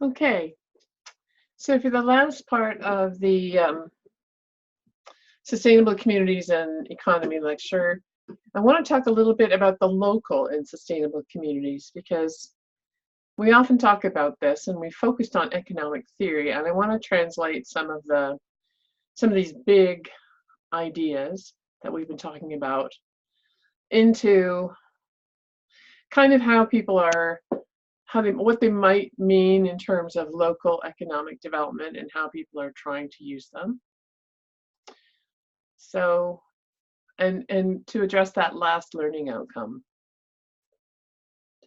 Okay, so for the last part of the Sustainable Communities and Economy lecture, I want to talk a little bit about the local and sustainable communities, because we often talk about this and we focused on economic theory, and I want to translate some of these big ideas that we've been talking about into kind of how people are, what they might mean in terms of local economic development and how people are trying to use them. So, and to address that last learning outcome.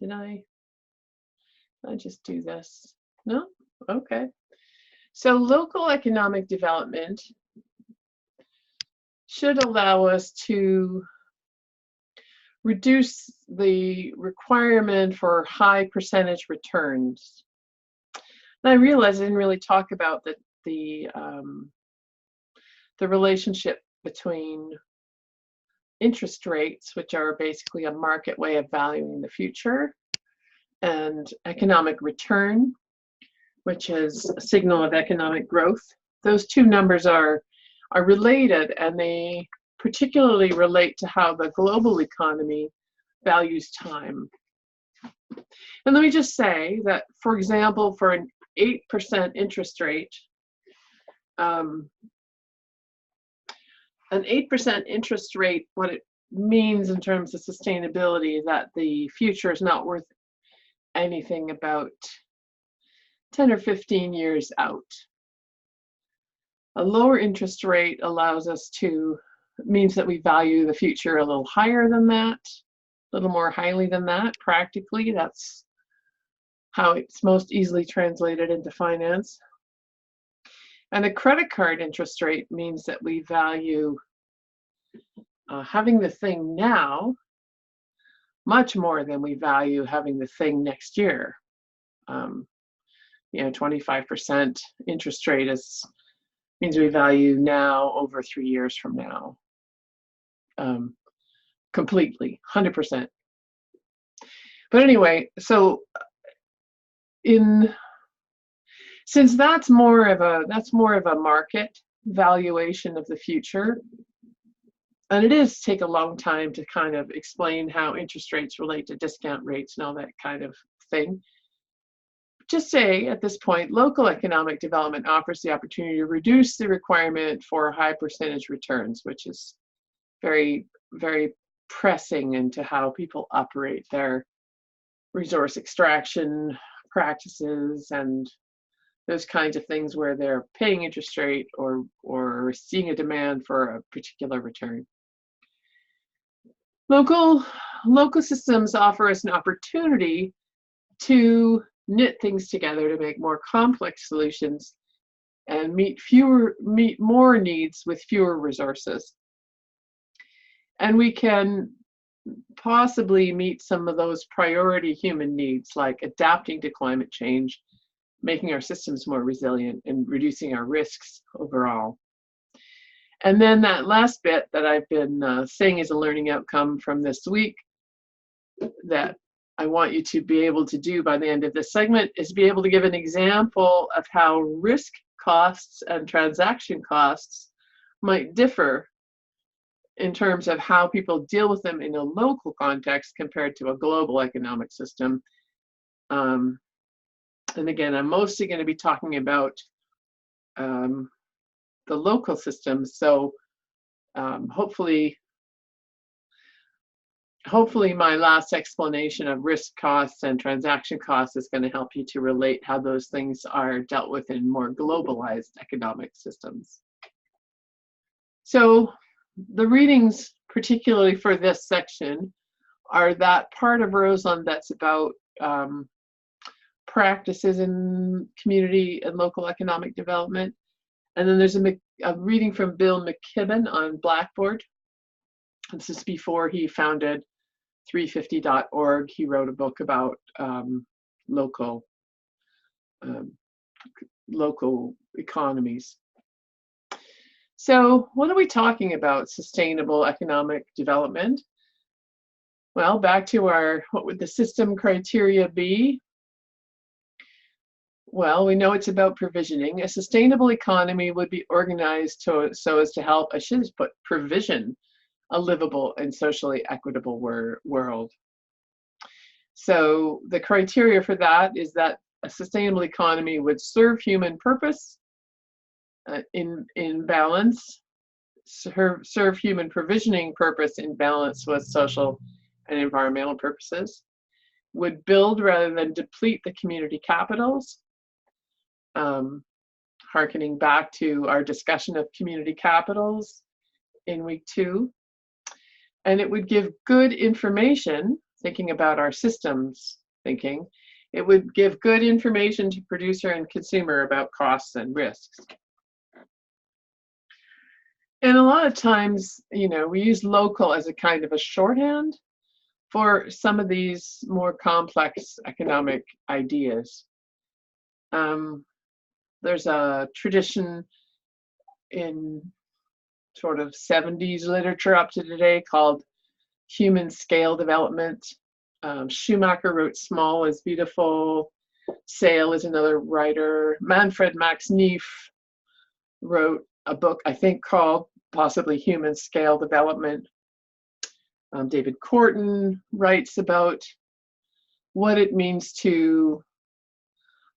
Did I just do this? No? Okay. So local economic development should allow us to reduce the requirement for high percentage returns. And I realized I didn't really talk about the relationship between interest rates, which are basically a market way of valuing the future, and economic return, which is a signal of economic growth. Those two numbers are related, and they particularly relate to how the global economy values time. And let me just say that, for example, for an 8% interest rate, an 8% interest rate, what it means in terms of sustainability is that the future is not worth anything about 10 or 15 years out. A lower interest rate means that we value the future a little higher than that, a little more highly than that. Practically, that's how it's most easily translated into finance. And a credit card interest rate means that we value having the thing now much more than we value having the thing next year. 25% interest rate means we value now over 3 years from now. Completely, 100%. But anyway, so since that's more of a market valuation of the future, and it is take a long time to kind of explain how interest rates relate to discount rates and all that kind of thing. Just say at this point, local economic development offers the opportunity to reduce the requirement for high percentage returns, which is very, very pressing into how people operate their resource extraction practices and those kinds of things where they're paying interest rate or seeing a demand for a particular return. Local systems offer us an opportunity to knit things together to make more complex solutions and meet more needs with fewer resources. And we can possibly meet some of those priority human needs, like adapting to climate change, making our systems more resilient, and reducing our risks overall. And then that last bit that I've been saying is a learning outcome from this week that I want you to be able to do by the end of this segment is be able to give an example of how risk costs and transaction costs might differ in terms of how people deal with them in a local context compared to a global economic system. And again, I'm mostly going to be talking about the local systems. So hopefully my last explanation of risk costs and transaction costs is going to help you to relate how those things are dealt with in more globalized economic systems. So the readings, particularly for this section, are that part of Roseland that's about practices in community and local economic development. And then there's a reading from Bill McKibben on Blackboard. This is before he founded 350.org. He wrote a book about local economies. So what are we talking about? Sustainable economic development? Well, back to what would the system criteria be? Well, we know it's about provisioning. A sustainable economy would be organized so as to help, I should have put provision, a livable and socially equitable world. So the criteria for that is that a sustainable economy would serve human purpose in balance, serve human provisioning purpose in balance with social and environmental purposes, would build rather than deplete the community capitals, harkening back to our discussion of community capitals in week 2. And it would give good information, thinking about our systems thinking, it would give good information to producer and consumer about costs and risks. And a lot of times, we use local as a kind of a shorthand for some of these more complex economic ideas. There's a tradition in sort of 70s literature up to today called human scale development. Schumacher wrote Small is Beautiful. Sale is another writer. Manfred Max Neef wrote a book, I think, called possibly Human Scale Development. David Corton writes about what it means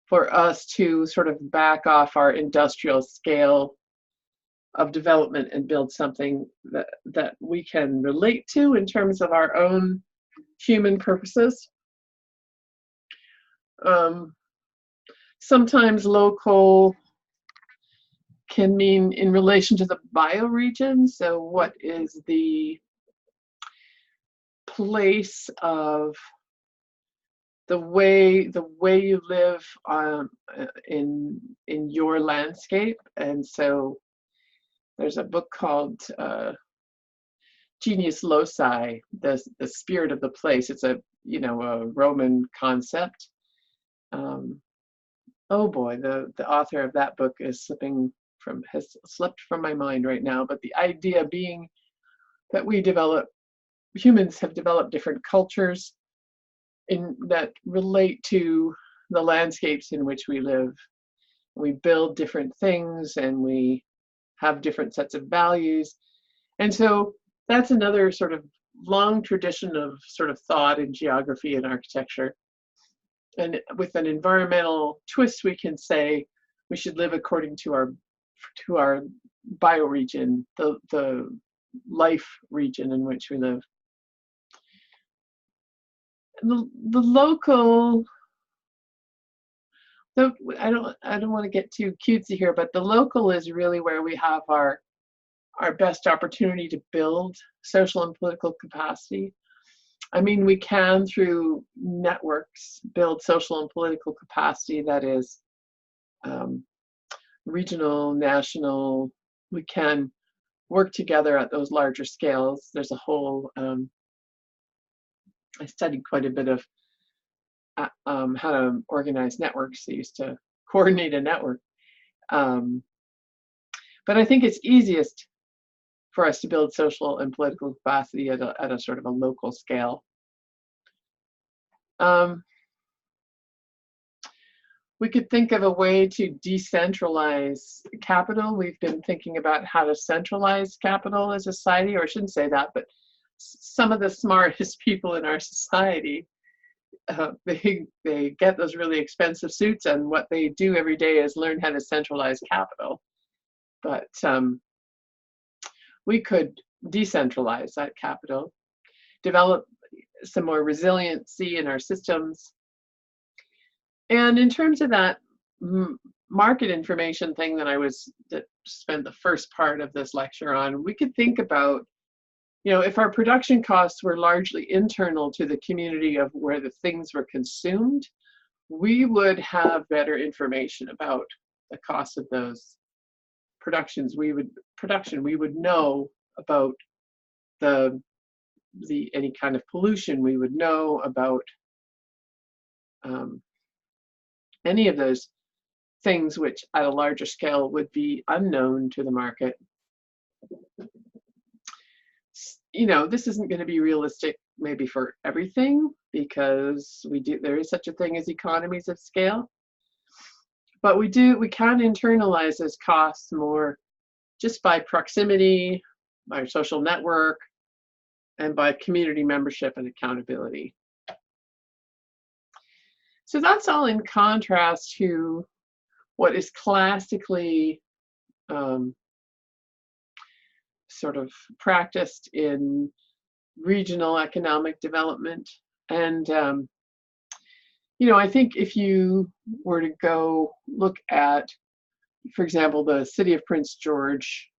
for us to sort of back off our industrial scale of development and build something that we can relate to in terms of our own human purposes. Sometimes local can mean in relation to the bioregion. So what is the place of the way you live in your landscape? And so there's a book called Genius Loci, the spirit of the place. It's a Roman concept. Oh boy, the author of that book has slipped from my mind right now. But the idea being that humans have developed different cultures that relate to the landscapes in which we live. We build different things and we have different sets of values. And so that's another sort of long tradition of sort of thought in geography and architecture. And with an environmental twist, we can say we should live according to our bioregion, the life region in which we live. The local, I don't want to get too cutesy here, but the local is really where we have our best opportunity to build social and political capacity. I mean, we can, through networks, build social and political capacity that is regional, national. We can work together at those larger scales. There's a whole, I studied quite a bit of how to organize networks. I used to coordinate a network. But I think it's easiest for us to build social and political capacity at a sort of a local scale. We could think of a way to decentralize capital. We've been thinking about how to centralize capital as a society, or I shouldn't say that, but some of the smartest people in our society, they get those really expensive suits, and what they do every day is learn how to centralize capital. But we could decentralize that capital, develop some more resiliency in our systems. And in terms of that market information thing that spent the first part of this lecture on, we could think about, if our production costs were largely internal to the community of where the things were consumed, we would have better information about the cost of those productions. We would know about any kind of pollution. We would know about any of those things which at a larger scale would be unknown to the market. This isn't going to be realistic maybe for everything, because there is such a thing as economies of scale. But we can internalize those costs more just by proximity, by social network, and by community membership and accountability. So that's all in contrast to what is classically sort of practiced in regional economic development. And, I think if you were to go look at, for example, the City of Prince George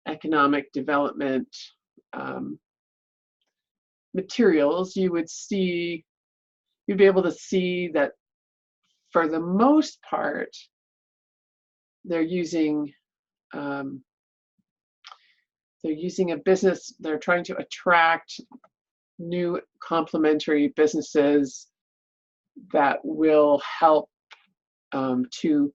economic development materials, you'd be able to see that for the most part, they're using a business, they're trying to attract new complementary businesses that will help to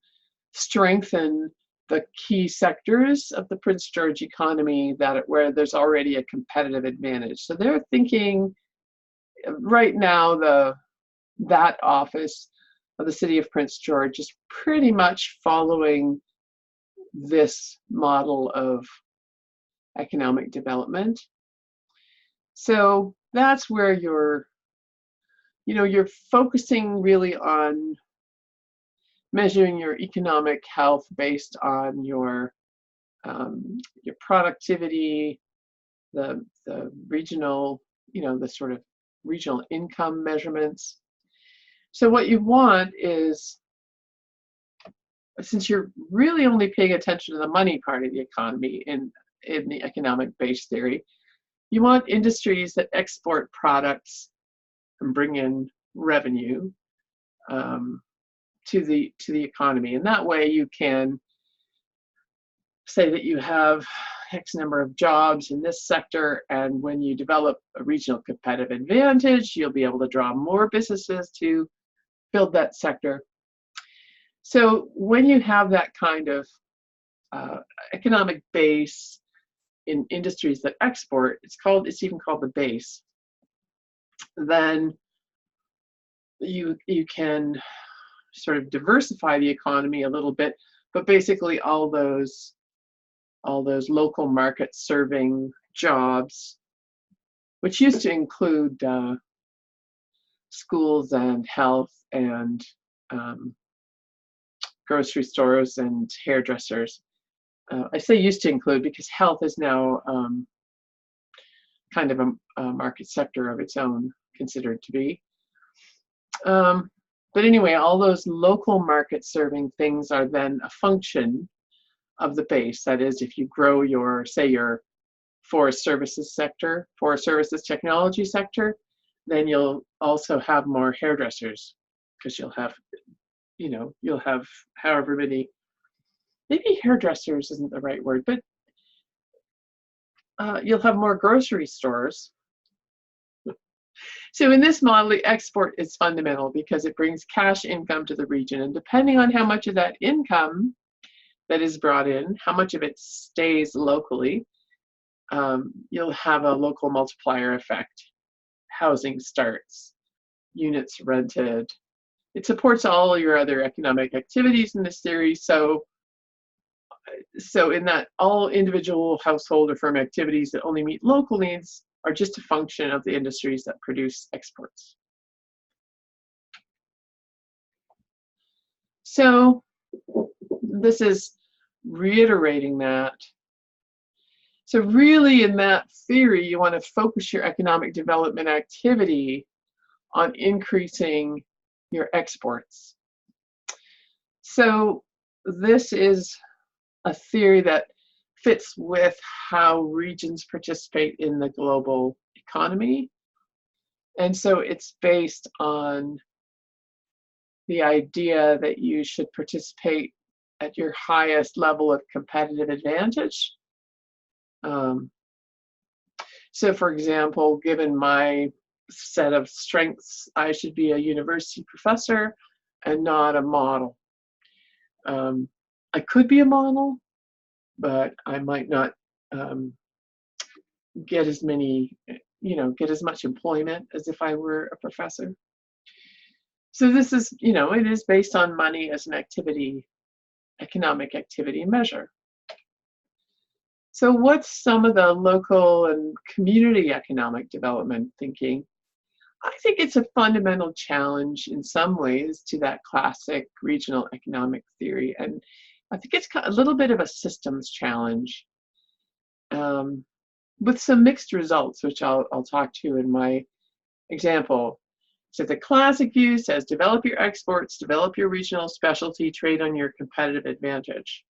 strengthen the key sectors of the Prince George economy where there's already a competitive advantage. So they're thinking right now that office of the City of Prince George is pretty much following this model of economic development. So that's where you're focusing really on measuring your economic health based on your productivity, the regional, the sort of regional income measurements. So what you want is, since you're really only paying attention to the money part of the economy in the economic base theory, you want industries that export products and bring in revenue to the economy. And that way you can say that you have X number of jobs in this sector, and when you develop a regional competitive advantage, you'll be able to draw more businesses to build that sector. So when you have that kind of economic base in industries that export, it's even called the base, then you can sort of diversify the economy a little bit, but basically all those local market serving jobs, which used to include schools and health and grocery stores and hairdressers. I say used to include because health is now kind of a market sector of its own, considered to be. But anyway, all those local market serving things are then a function of the base. That is, if you grow your forest services sector, forest services technology sector, then you'll also have more hairdressers, because you'll have however many, maybe hairdressers isn't the right word, but you'll have more grocery stores. So in this model, the export is fundamental because it brings cash income to the region. And depending on how much of that income that is brought in, how much of it stays locally, you'll have a local multiplier effect. Housing starts, units rented. It supports all your other economic activities in this theory. So in that, all individual household or firm activities that only meet local needs are just a function of the industries that produce exports. So this is reiterating that. So really in that theory, you want to focus your economic development activity on increasing your exports. So this is a theory that fits with how regions participate in the global economy. And so it's based on the idea that you should participate at your highest level of competitive advantage. So for example, given my set of strengths, I should be a university professor and not a model. I could be a model, but I might not get as much employment as if I were a professor. So this is, it is based on money as an economic activity measure. So what's some of the local and community economic development thinking? I think it's a fundamental challenge in some ways to that classic regional economic theory. And I think it's a little bit of a systems challenge with some mixed results, which I'll talk to in my example. So the classic view says develop your exports, develop your regional specialty, trade on your competitive advantage.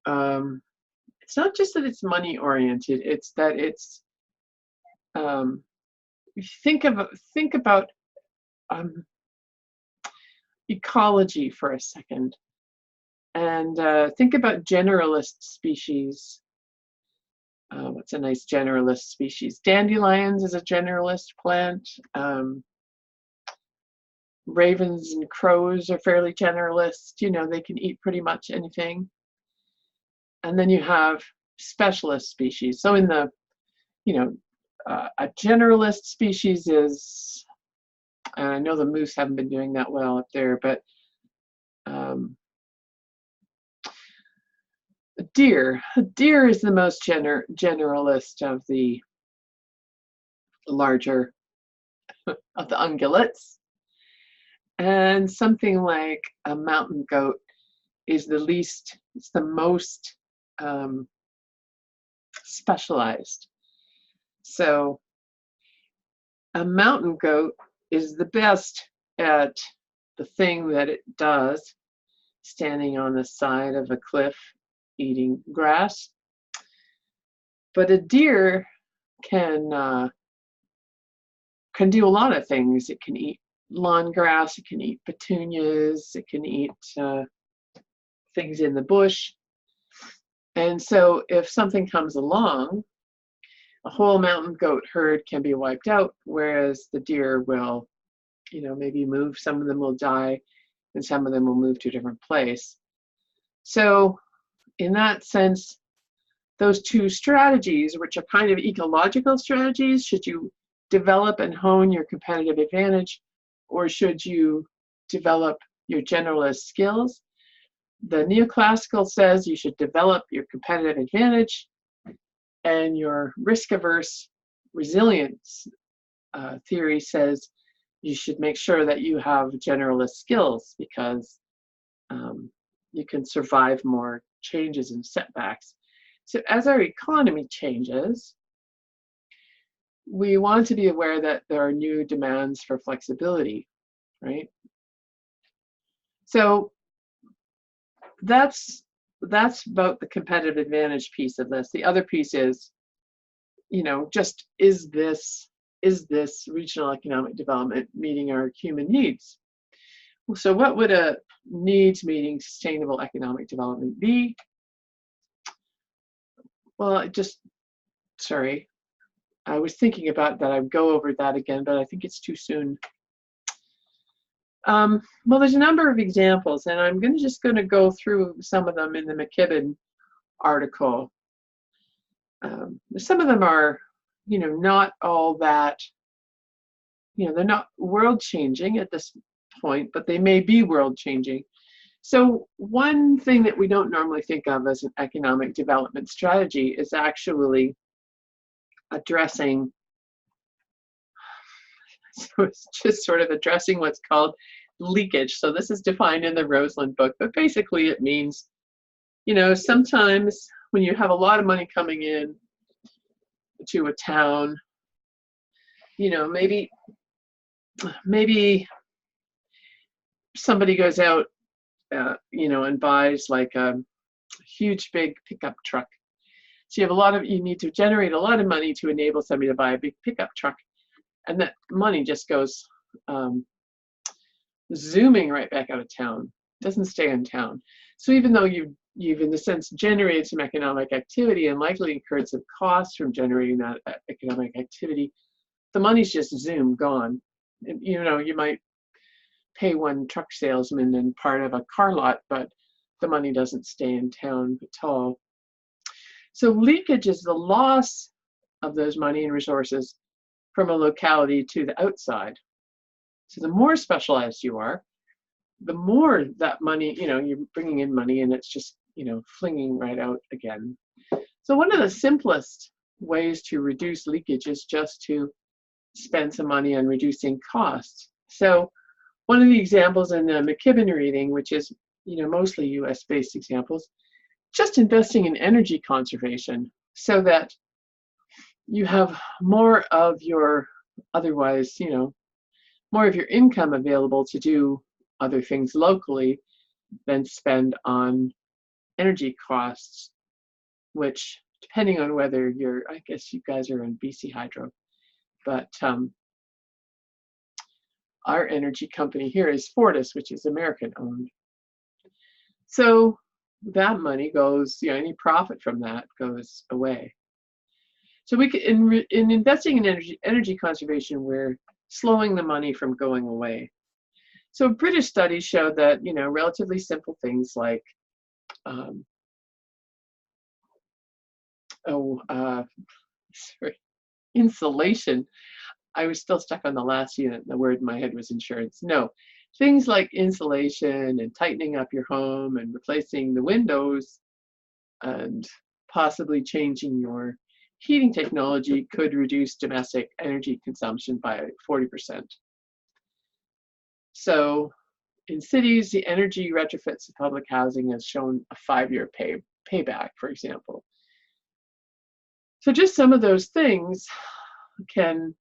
It's not just that it's money oriented, it's that it's think about ecology for a second, and think about generalist species. What's a nice generalist species? Dandelions is a generalist plant. Ravens and crows are fairly generalist. They can eat pretty much anything. And then you have specialist species. So in the, a generalist species is, and I know the moose haven't been doing that well up there, but a deer is the most generalist of the larger of the ungulates. And something like a mountain goat is it's the most specialized. So a mountain goat is the best at the thing that it does, standing on the side of a cliff eating grass. But a deer can do a lot of things. It can eat lawn grass, it can eat petunias, it can eat things in the bush. And so if something comes along, a whole mountain goat herd can be wiped out, whereas the deer will, maybe move. Some of them will die, and some of them will move to a different place. So in that sense, those two strategies, which are kind of ecological strategies, should you develop and hone your competitive advantage, or should you develop your generalist skills? The neoclassical says you should develop your competitive advantage, and your risk-averse resilience theory says you should make sure that you have generalist skills, because you can survive more changes and setbacks. So as our economy changes, we want to be aware that there are new demands for flexibility, right? So that's about the competitive advantage piece of this. The other piece is, just is this regional economic development meeting our human needs? So what would a needs meeting sustainable economic development be? Well, sorry, I was thinking about that. I'd go over that again, but I think it's too soon. Well, there's a number of examples, and I'm just going to go through some of them in the McKibben article. Some of them are, not all that, they're not world-changing at this point, but they may be world-changing. So one thing that we don't normally think of as an economic development strategy is actually addressing, so it's just sort of addressing what's called leakage. So this is defined in the Roseland book, but basically it means, sometimes when you have a lot of money coming in to a town, maybe somebody goes out, and buys like a huge big pickup truck. So you need to generate a lot of money to enable somebody to buy a big pickup truck. And that money just goes zooming right back out of town, doesn't stay in town. So even though you've in a sense generated some economic activity and likely incurred some costs from generating that economic activity, the money's just gone. And, you might pay one truck salesman and part of a car lot, but the money doesn't stay in town at all. So leakage is the loss of those money and resources from a locality to the outside. So the more specialized you are, the more that money, you're bringing in money and it's just, flinging right out again. So one of the simplest ways to reduce leakage is just to spend some money on reducing costs. So one of the examples in the McKibben reading, which is, mostly US-based examples, just investing in energy conservation so that you have more of your otherwise, more of your income available to do other things locally than spend on energy costs, which, depending on whether I guess you guys are in BC Hydro, but our energy company here is Fortis, which is American owned. So that money goes, any profit from that goes away. So we could, in investing in energy conservation, we're slowing the money from going away. So British studies showed that, relatively simple things like, insulation. I was still stuck on the last unit. The word in my head was insurance. No, things like insulation and tightening up your home and replacing the windows and possibly changing your heating technology could reduce domestic energy consumption by 40%. So in cities, the energy retrofits of public housing has shown a 5-year payback, for example. So just some of those things can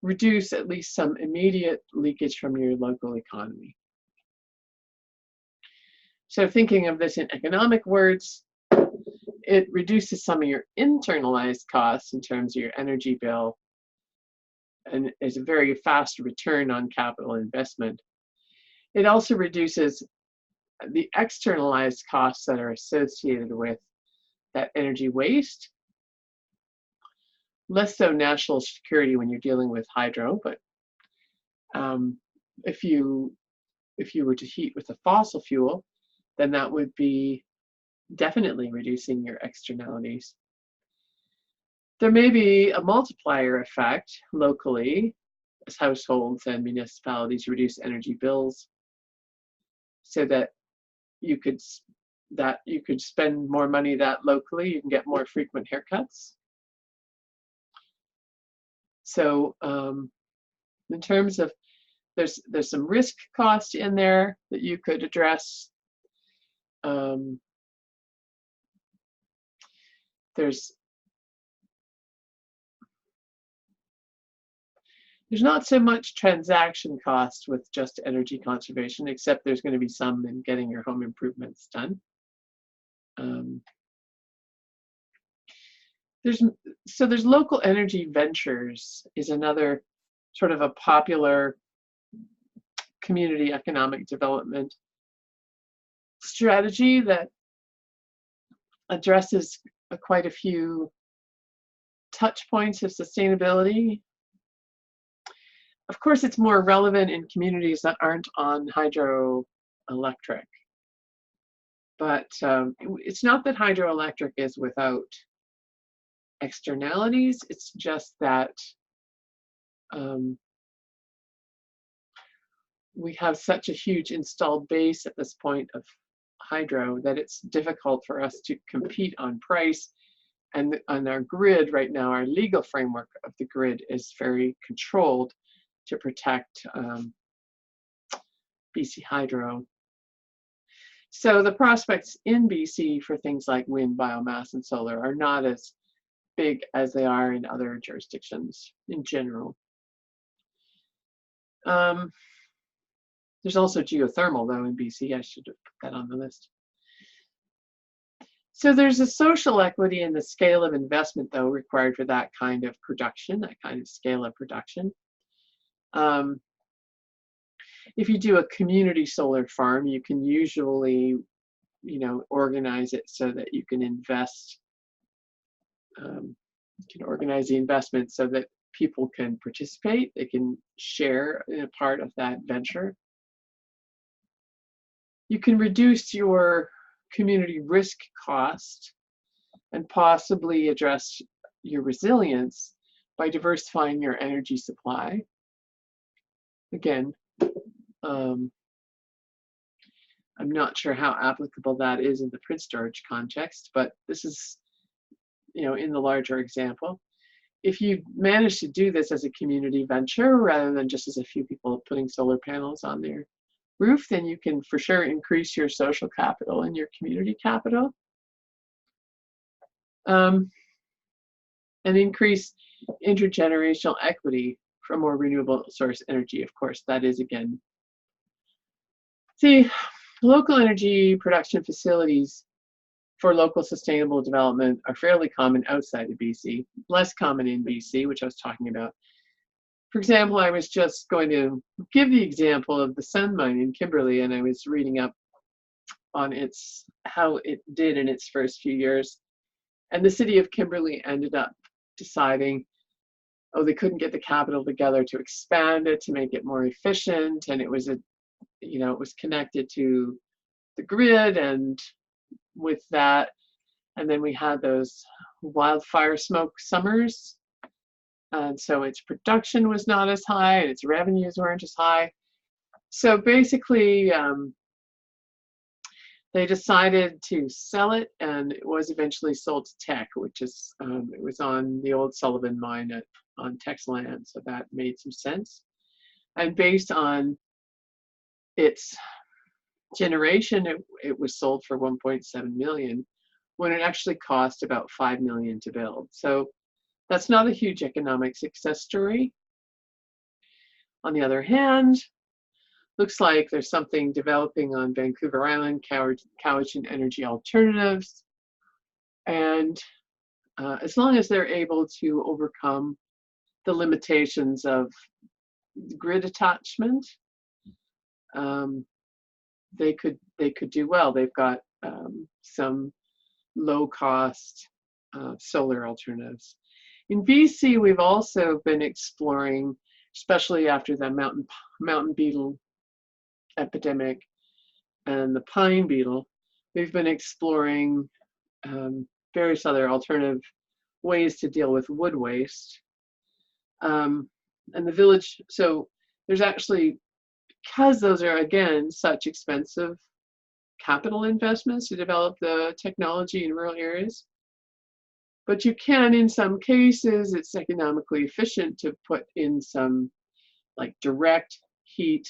reduce at least some immediate leakage from your local economy. So thinking of this in economic words, it reduces some of your internalized costs in terms of your energy bill and is a very fast return on capital investment. It also reduces the externalized costs that are associated with that energy waste. Less so national security when you're dealing with hydro, but if you were to heat with a fossil fuel, then that would be definitely reducing your externalities. There may be a multiplier effect locally as households and municipalities reduce energy bills, so that you could spend more money that locally. You can get more frequent haircuts. So in terms of, there's some risk cost in there that you could address. There's not so much transaction cost with just energy conservation, except there's going to be some in getting your home improvements done. There's local energy ventures is another sort of a popular community economic development strategy that addresses quite a few touch points of sustainability. Of course, it's more relevant in communities that aren't on hydroelectric. But it's not that hydroelectric is without externalities, it's just that we have such a huge installed base at this point of hydro that it's difficult for us to compete on price. And on our grid right now, our legal framework of the grid is very controlled to protect BC Hydro. So the prospects in BC for things like wind, biomass, and solar are not as big as they are in other jurisdictions in general. There's also geothermal, though, in BC. I should have put that on the list. So there's a social equity in the scale of investment, though, required for that kind of production, that kind of scale of production. If you do a community solar farm, you can usually, organize it so that you can invest. You can organize the investment so that people can participate. They can share in a part of that venture. You can reduce your community risk cost and possibly address your resilience by diversifying your energy supply. Again, I'm not sure how applicable that is in the print storage context, but this is, in the larger example. If you manage to do this as a community venture rather than just as a few people putting solar panels on their roof, then you can for sure increase your social capital and your community capital. And increase intergenerational equity for more renewable source energy. Of course, that is, again, see, local energy production facilities for local sustainable development are fairly common outside of BC, less common in BC, which I was talking about. For example, I was just going to give the example of the Sun Mine in Kimberley, and I was reading up on how it did in its first few years. And the city of Kimberley ended up deciding, they couldn't get the capital together to expand it, to make it more efficient, and it was it was connected to the grid, and with that, and then we had those wildfire smoke summers, and so its production was not as high, and its revenues weren't as high. So basically, they decided to sell it, and it was eventually sold to Teck, which is, it was on the old Sullivan mine on Teck's land, so that made some sense. And based on its generation, it was sold for 1.7 million, when it actually cost about 5 million to build. So that's not a huge economic success story. On the other hand, looks like there's something developing on Vancouver Island, Cowichan Energy Alternatives. And as long as they're able to overcome the limitations of grid attachment, they could do well. They've got some low-cost solar alternatives. In BC, we've also been exploring, especially after the mountain beetle epidemic and the pine beetle, we've been exploring various other alternative ways to deal with wood waste. And the village, so there's actually, because those are, again, such expensive capital investments to develop the technology in rural areas, but you can, in some cases, it's economically efficient to put in some like direct heat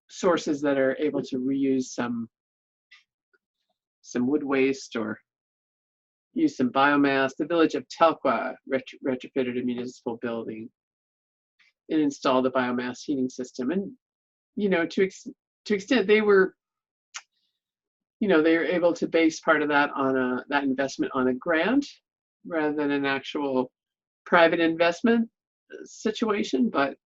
sources that are able to reuse some wood waste or use some biomass. The village of Telkwa retrofitted a municipal building and installed a biomass heating system. And, to extent they were, they were able to base part of that on that investment on a grant rather than an actual private investment situation. But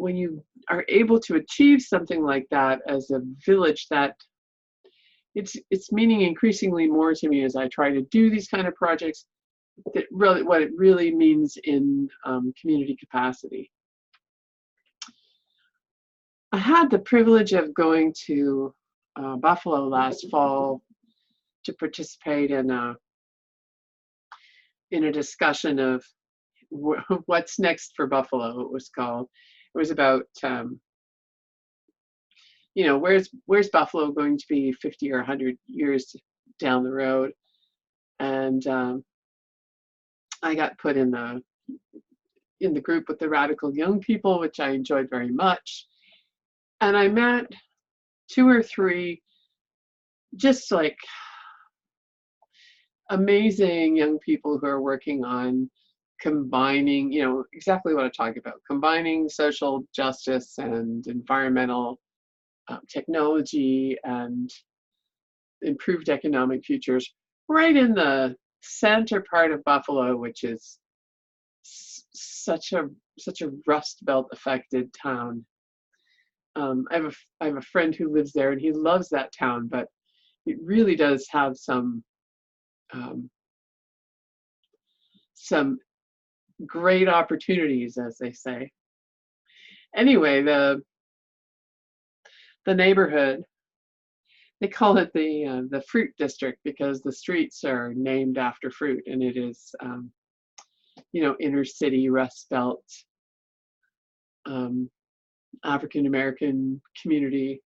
when you are able to achieve something like that as a village, that it's meaning increasingly more to me as I try to do these kind of projects, that really what it really means in community capacity. I had the privilege of going to Buffalo last fall to participate in a discussion of what's next for Buffalo, it was called. It was about, where's Buffalo going to be 50 or 100 years down the road? And I got put in the group with the radical young people, which I enjoyed very much. And I met 2 or 3 just like amazing young people who are working on combining, exactly what I'm talking about, combining social justice and environmental technology and improved economic futures right in the center part of Buffalo, which is such a Rust Belt affected town. I have a friend who lives there, and he loves that town, but it really does have some great opportunities, as they say. Anyway, the neighborhood, they call it the fruit district because the streets are named after fruit, and it is you know, inner city, Rust Belt, African American community.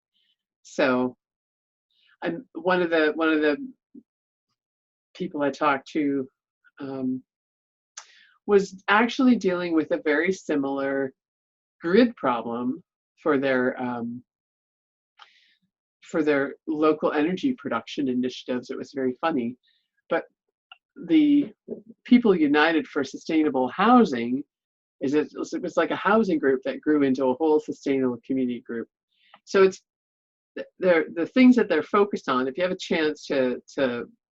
So I'm one of the people I talked to was actually dealing with a very similar grid problem for their local energy production initiatives. It was very funny, but the People United for Sustainable Housing it was like a housing group that grew into a whole sustainable community group. So it's the things that they're focused on. If you have a chance to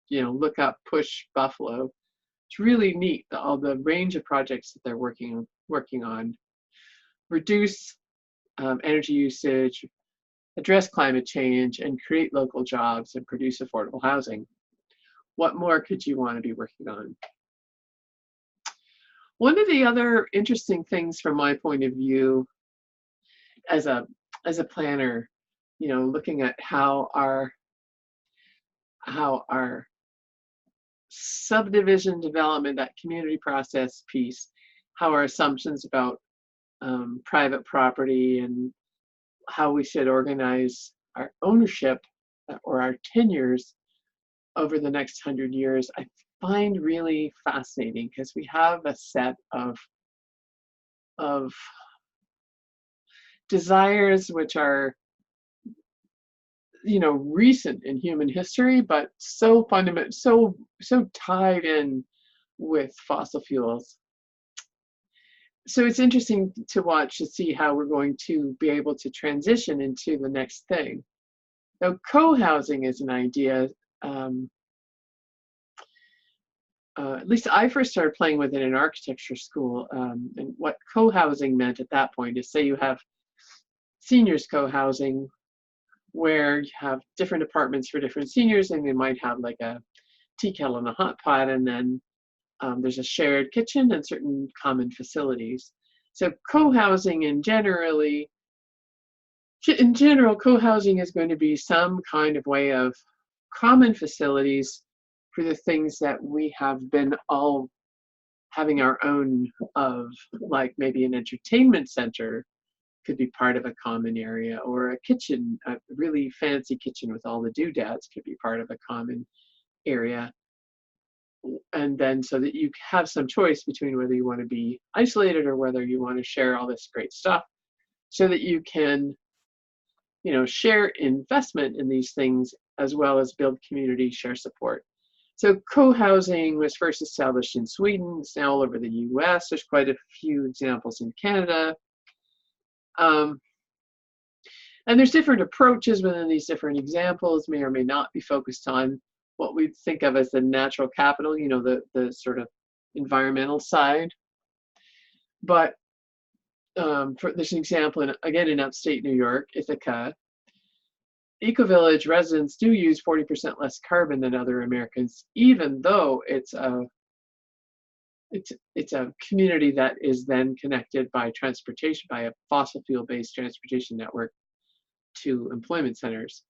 you know, look up Push Buffalo, it's really neat, all the range of projects that they're working on. Reduce energy usage, address climate change, and create local jobs and produce affordable housing. What more could you want to be working on? One of the other interesting things from my point of view as a planner, you know, looking at how our subdivision development, that community process piece, how our assumptions about private property and how we should organize our ownership or our tenures over the next 100 years, I find really fascinating, because we have a set of desires which are, you know, recent in human history, but so fundamental, so tied in with fossil fuels. So it's interesting to watch to see how we're going to be able to transition into the next thing. Now, co-housing is an idea. At least I first started playing with it in architecture school. And what co-housing meant at that point is, say you have seniors co-housing, where you have different apartments for different seniors, and they might have like a tea kettle and a hot pot, and then there's a shared kitchen and certain common facilities. So co-housing in general, co-housing is going to be some kind of way of common facilities for the things that we have been all having our own of, like maybe an entertainment center could be part of a common area, or a kitchen, a really fancy kitchen with all the doodads could be part of a common area. And then so that you have some choice between whether you want to be isolated or whether you want to share all this great stuff, so that you can, you know, share investment in these things as well as build community, share support. So co-housing was first established in Sweden. It's now all over the US. There's quite a few examples in Canada. And there's different approaches within these different examples, may or may not be focused on what we think of as the natural capital, you know, the sort of environmental side. But there's an example, again, in upstate New York, Ithaca. Eco-village residents do use 40% less carbon than other Americans, even though it's a community that is then connected by transportation, by a fossil fuel-based transportation network to employment centers.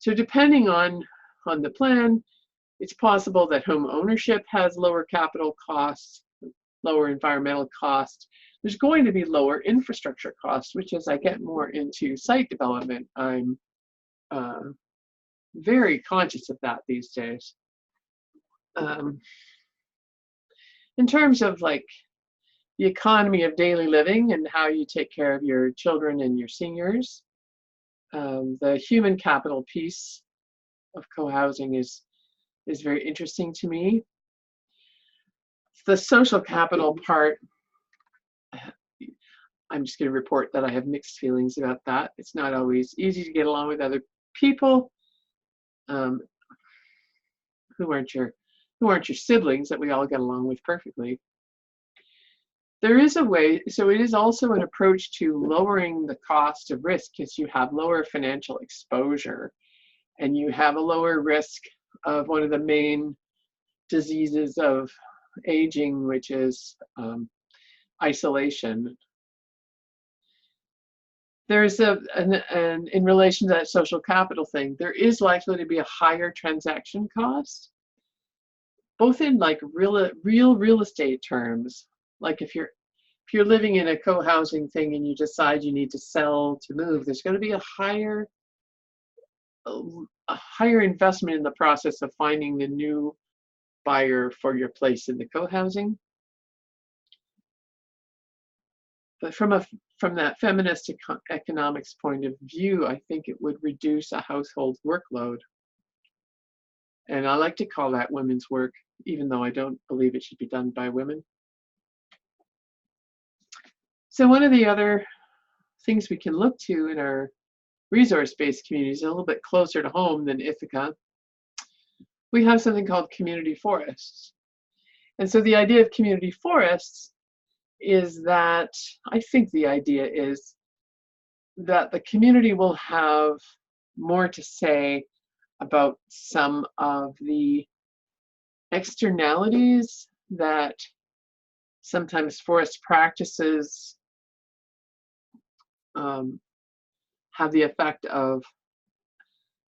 So depending on the plan, it's possible that home ownership has lower capital costs, lower environmental costs. There's going to be lower infrastructure costs, which, as I get more into site development, I'm very conscious of that these days. In terms of like the economy of daily living and how you take care of your children and your seniors, the human capital piece of co-housing is very interesting to me. The social capital part, I'm just going to report that I have mixed feelings about that. It's not always easy to get along with other people who aren't your siblings that we all get along with perfectly. There is a way, so it is also an approach to lowering the cost of risk, because you have lower financial exposure and you have a lower risk of one of the main diseases of aging, which is isolation. There's and in relation to that social capital thing, there is likely to be a higher transaction cost both in like real estate terms. Like if you're living in a co-housing thing and you decide you need to sell to move, there's going to be a higher investment in the process of finding the new buyer for your place in the co-housing. But from that feminist economics point of view, I think it would reduce a household workload. And I like to call that women's work, even though I don't believe it should be done by women. So one of the other things we can look to in our resource-based communities, a little bit closer to home than Ithaca, we have something called community forests. And so the idea of community forests is that, I think the idea is that the community will have more to say about some of the externalities that sometimes forest practices have the effect of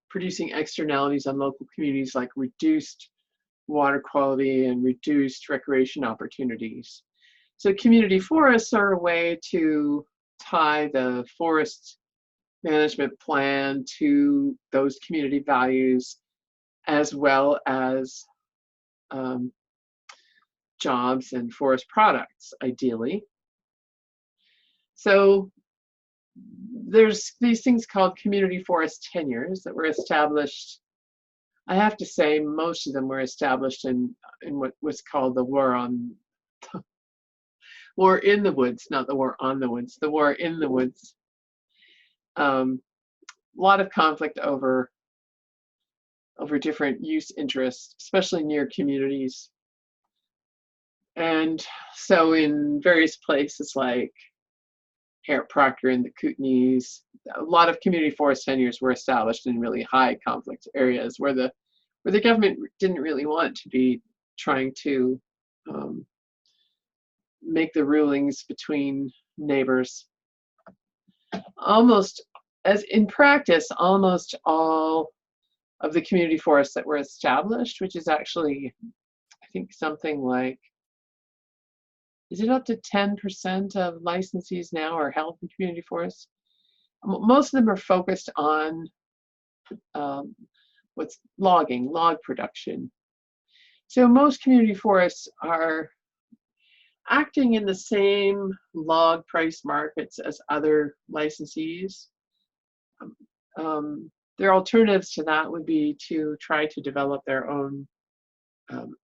producing externalities on local communities, like reduced water quality and reduced recreation opportunities. So community forests are a way to tie the forest management plan to those community values, as well as jobs and forest products, ideally. So there's these things called community forest tenures that were established. I have to say most of them were established in what was called the war in the woods, not the war on the woods, the war in the woods. A lot of conflict over different use interests, especially near communities. And so in various places like Harriet Proctor and the Kootenays, a lot of community forest tenures were established in really high conflict areas where the government didn't really want to be trying to make the rulings between neighbors. Almost, as in practice, almost all of the community forests that were established, which is actually, I think, something like, is it up to 10% of licensees now are held in community forests? Most of them are focused on what's log production. So most community forests are acting in the same log price markets as other licensees. Their alternatives to that would be to try to develop their own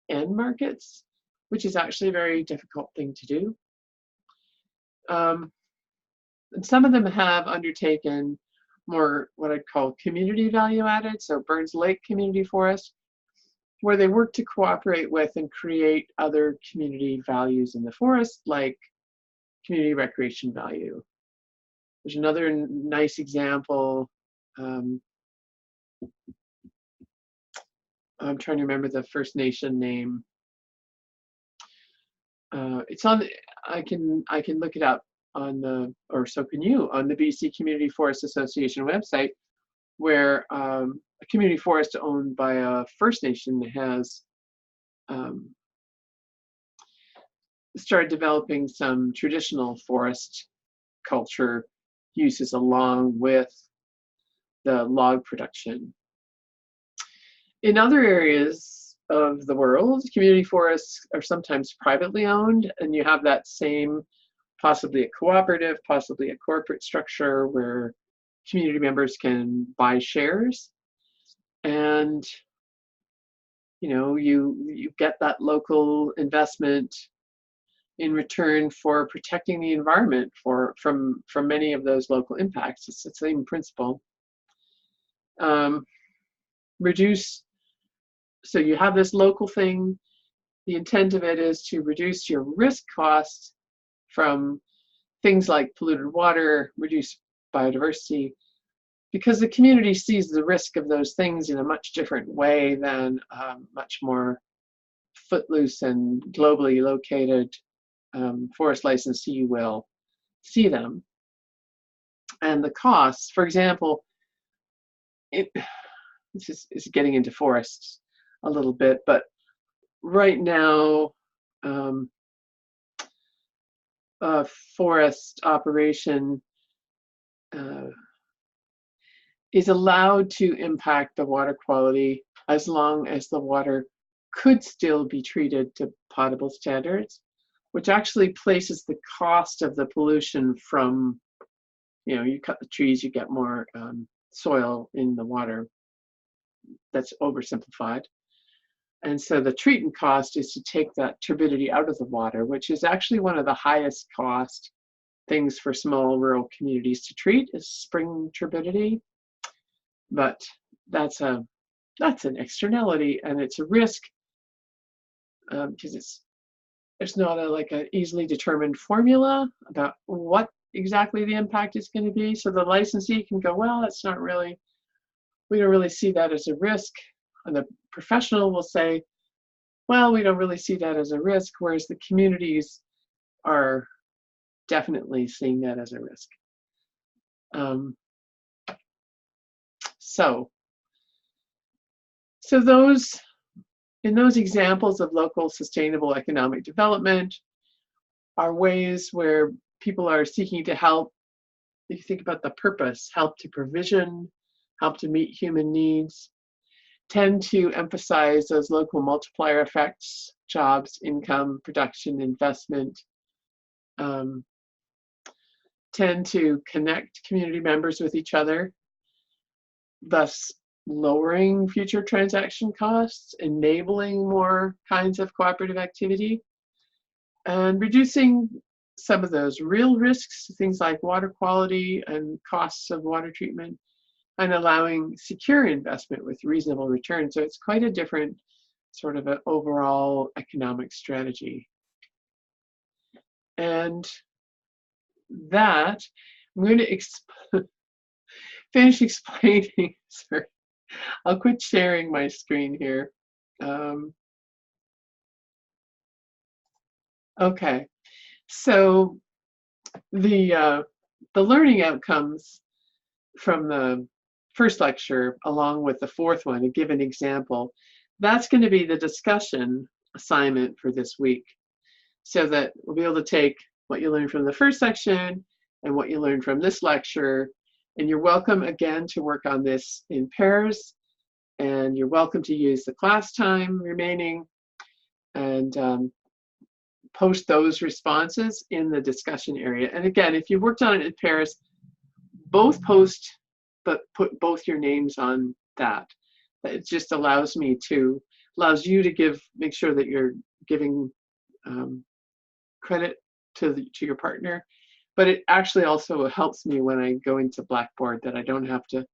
end markets, which is actually a very difficult thing to do. And some of them have undertaken more what I'd call community value added, so Burns Lake Community Forest, where they work to cooperate with and create other community values in the forest, like community recreation value. There's another nice example. I'm trying to remember the First Nation name. It's on. I can look it up on the, or so can you, on the BC Community Forest Association website, where a community forest owned by a First Nation has started developing some traditional forest culture uses along with the log production. In other areas of the world, community forests are sometimes privately owned, and you have that same, possibly a cooperative, possibly a corporate structure where community members can buy shares, and you get that local investment in return for protecting the environment from many of those local impacts. It's the same principle. So you have this local thing. The intent of it is to reduce your risk costs from things like polluted water, reduce biodiversity, because the community sees the risk of those things in a much different way than much more footloose and globally located forest licensee will see them. And the costs, for example, this is getting into forests a little bit, but right now, a forest operation is allowed to impact the water quality as long as the water could still be treated to potable standards, which actually places the cost of the pollution from, you cut the trees, you get more soil in the water. That's oversimplified. And so the treatment cost is to take that turbidity out of the water, which is actually one of the highest cost things for small rural communities to treat is spring turbidity. But that's an externality, and it's a risk because it's not like an easily determined formula about what exactly the impact is going to be. So the licensee can go, well, that's not really, we don't really see that as a risk. And the professional will say, well, we don't really see that as a risk, whereas the communities are definitely seeing that as a risk. So those, in those examples of local sustainable economic development are ways where people are seeking to help. If you think about the purpose, help to provision, help to meet human needs, tend to emphasize those local multiplier effects, jobs, income, production, investment, tend to connect community members with each other, thus lowering future transaction costs, enabling more kinds of cooperative activity, and reducing some of those real risks, things like water quality and costs of water treatment, and allowing secure investment with reasonable return. So it's quite a different sort of an overall economic strategy. And that, I'm going to finish explaining. Sorry, I'll quit sharing my screen here. Okay, so the learning outcomes from the first lecture, along with the fourth one, to give an example, that's going to be the discussion assignment for this week, so that we'll be able to take what you learned from the first section and what you learned from this lecture, and you're welcome again to work on this in pairs, and you're welcome to use the class time remaining and post those responses in the discussion area. And again, if you worked on it in pairs, both post, but put both your names on that. It just allows you to make sure that you're giving credit to your partner, but it actually also helps me when I go into Blackboard that I don't have to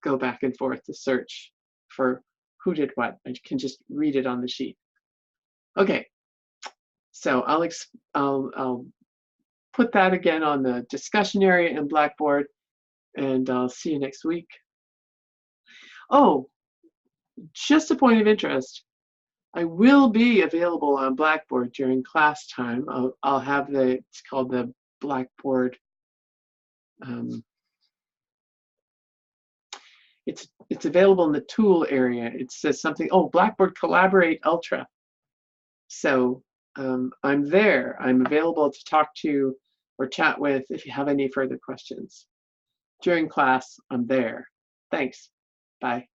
go back and forth to search for who did what. I can just read it on the sheet. Okay, so I'll put that again on the discussion area in Blackboard, and I'll see you next week. Oh, just a point of interest, I will be available on Blackboard during class time. I'll have it's called the Blackboard. It's available in the tool area. It says something, Blackboard Collaborate Ultra. So I'm there. I'm available to talk to or chat with if you have any further questions. During class, I'm there. Thanks. Bye.